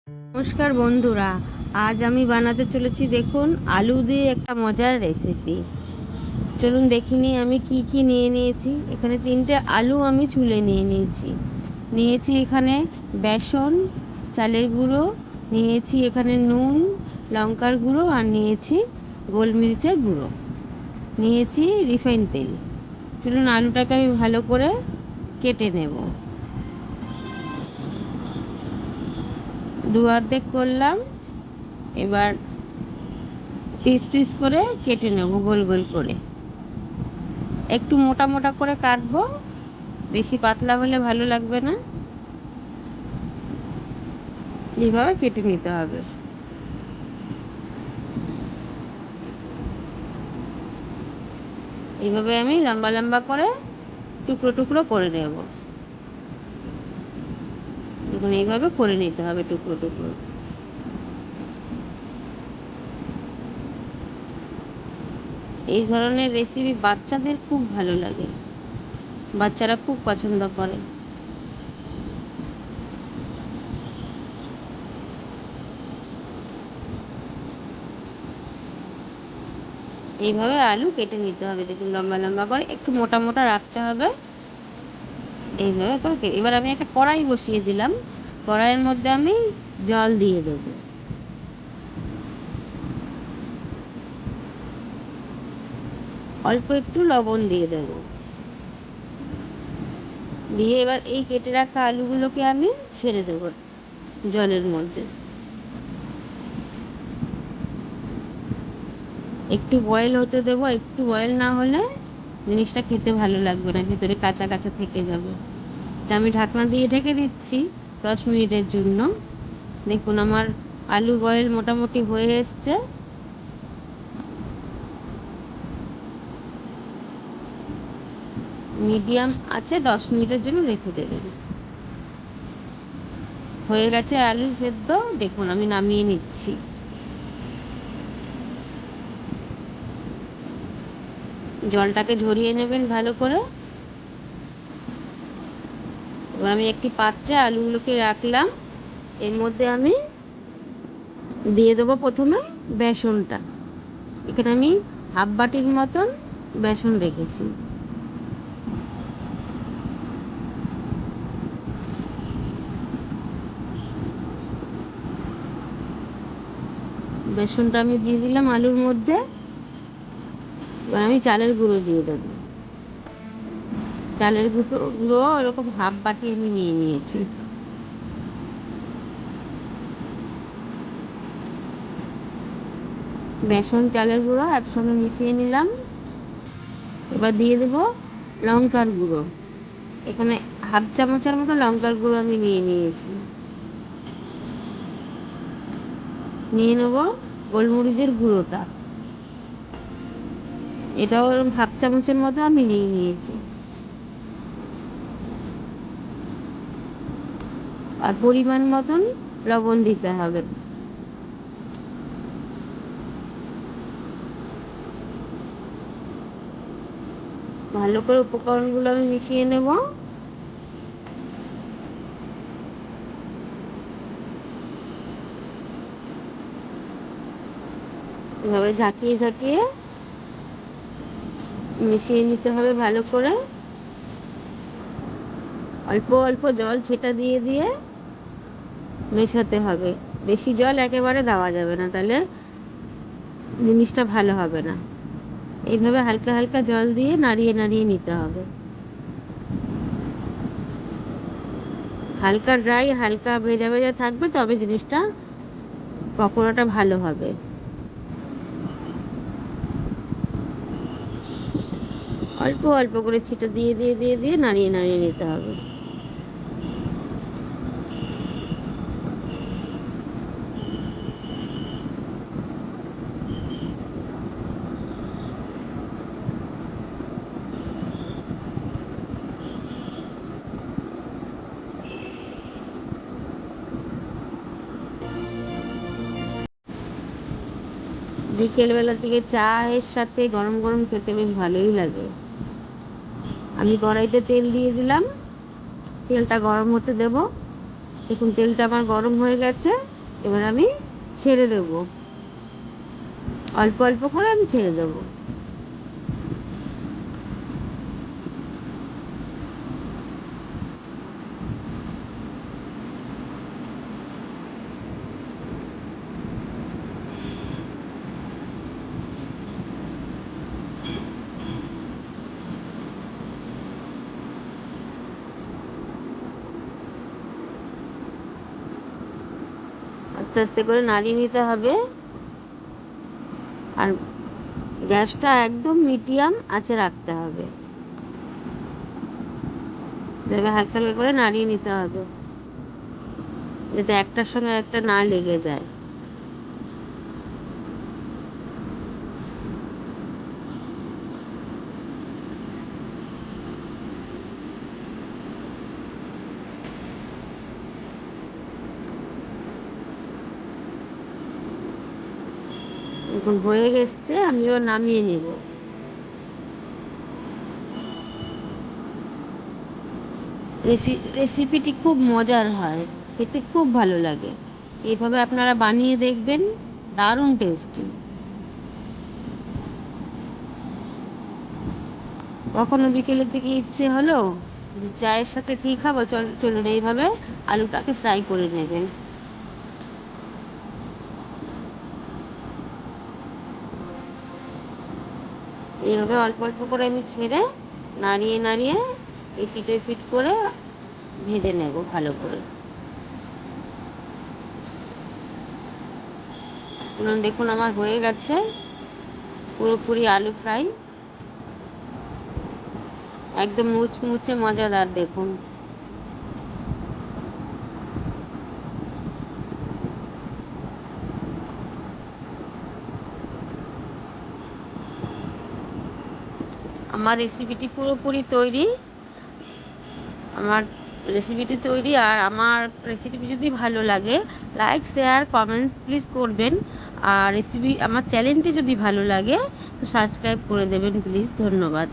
নমস্কার বন্ধুরা, আজ আমি বানাতে চলেছি দেখুন আলু দিয়ে একটা মজার রেসিপি। চলুন দেখিনি আমি কি কি নিয়ে নিয়েছি। এখানে 3টে আলু আমি ছুলে নিয়ে নিয়েছি এখানে বেসন, চালের গুঁড়ো, নিয়েছি এখানে নুন, লঙ্কার গুঁড়ো, আর নিয়েছি গোলমরিচের গুঁড়ো, নিয়েছি রিফাইন তেল। চলুন আলুটাকে আমি ভালো করে কেটে নেব। দু অর্ধেক করলাম, এবার পিস পিস করে কেটে নেব গোল গোল করে। একটু মোটা মোটা করে কাটবো, বেশি পাতলা হলে ভালো লাগবে না। এইভাবে কেটে নিতে হবে। এইভাবে আমি লম্বা লম্বা করে টুকরো টুকরো করে নেব। দেখুন এইভাবে করে নিতে হবে টুকরো টুকরো। এই ধরনের রেসিপি বাচ্চাদের খুব ভালো লাগে, বাচ্চারা খুব পছন্দ করে। এইভাবে আলু কেটে নিতে হবে, দেখুন লম্বা লম্বা করে, একটু মোটা মোটা রাখতে হবে। এইভাবে করে এবার আমি একটা কড়াই বসিয়ে দিলাম। কড়াইয়ের মধ্যে আমি জল দিয়ে দেবো। অল্প একটু লবণ দিয়ে দেবো। দিয়ে এবার এই কেটে রাখা আলুগুলোকে আমি ছেড়ে দেবো জলের মধ্যে। একটু বয়েল হতে দেবো, একটু বয়েল না হলে জিনিসটা খেতে ভালো লাগবে না, ভেতরে কাঁচা কাঁচা থেকে যাবে। তা আমি ঢাকনা দিয়ে ঢেকে দিচ্ছি 10 মিনিটের জন্য। দেখুন আমার আলু বয়েল মোটামুটি হয়ে এসছে। মিডিয়াম আছে 10 মিনিটের জন্য রেখে দেবেন। হয়ে গেছে আলু সেদ্ধ, দেখুন আমি নামিয়ে নিচ্ছি। জলটাকে ঝরিয়ে নেবেন ভালো করে। এবার আমি একটি পাত্রে আলুগুলোকে রাখলাম। এর মধ্যে আমি দিয়ে দেবো প্রথমে বেসনটা। এখানে আমি হাফ বাটির মতন বেসন রেখেছি। বেসনটা আমি দিয়ে দিলাম আলুর মধ্যে। এবার আমি চালের গুঁড়ো দিয়ে দেবো। চালের গুঁড়ো এরকম হাফ বাটি আমি নিয়ে নিয়েছি। বেসন চালের গুঁড়ো একসঙ্গে মিশিয়ে নিলাম। এবার দিয়ে দেবো লঙ্কার গুঁড়ো। এখানে হাফ চামচের মতো লঙ্কার গুঁড়ো আমি নিয়ে নিয়েছি। নিয়ে নেবো গোলমরিচের গুঁড়োটা, এটাও হাফ চামচের মতো আমি নিয়ে নিয়েছি। আর পরিমাণ মতন লবণ দিতে হবে। ভালো করে উপকরণগুলো আমি মিশিয়ে নেব। এভাবে ঝাঁকিয়ে ঝাঁকিয়ে মিশিয়ে নিতে হবে ভালো করে। অল্প অল্প জল ছেটা দিয়ে দিয়ে মেশাতে হবে। বেশি জল একেবারে দেওয়া যাবে না, তাহলে জিনিসটা ভালো হবে না। এইভাবে হালকা হালকা জল দিয়ে নাড়িয়ে নাড়িয়ে নিতে হবে। হালকা ড্রাই, হালকা ভেজা ভেজা থাকবে, তবে জিনিসটা পকোড়াটা ভালো হবে। অল্প অল্প করে ছিটা দিয়ে দিয়ে দিয়ে দিয়ে নাড়িয়ে নাড়িয়ে নিতে হবে। বিকেলবেলার দিকে চায়ের সাথে গরম গরম খেতে বেশ ভালোই লাগে। আমি কড়াইতে তেল দিয়ে দিলাম, তেলটা গরম হতে দেব। দেখুন তেলটা আমার গরম হয়ে গেছে। এবার আমি ছেড়ে দেব, অল্প অল্প করে আমি ছেড়ে দেবো। আস্তে আস্তে করে নাড়িয়ে নিতে হবে, আর গ্যাসটা একদম মিডিয়াম আঁচে রাখতে হবে। এভাবে হালকা হালকা করে নাড়িয়ে নিতে হবে, যাতে একটার সঙ্গে একটা না লেগে যায়। এখন হয়ে গেছে, আমিও নামিয়ে নিব। রেসিপিটি খুব মজার হয়, খেতে খুব ভালো লাগে। এইভাবে আপনারা বানিয়ে দেখবেন, দারুণ টেস্টি। কখনো বিকেলের দিকে ইচ্ছে হলো যে চায়ের সাথে কী খাবো, চলুন এইভাবে আলুটাকে ফ্রাই করে নেবেন। এইভাবে অল্প অল্প করে আমি ছেড়ে নাড়িয়ে নাড়িয়ে এপিট ওপিট করে ভেজে নেব ভালো করে। দেখুন আমার হয়ে গেছে পুরোপুরি আলু ফ্রাই, একদম মুচমুচে মজাদার। দেখুন আমার রেসিপিটি পুরোপুরি তৈরি। আমার রেসিপিটি তৈরি, আর আমার রেসিপি যদি ভালো লাগে লাইক শেয়ার কমেন্ট প্লিজ করবেন। আর আমার চ্যানেলটি যদি ভালো লাগে তো সাবস্ক্রাইব করে দেবেন প্লিজ। ধন্যবাদ।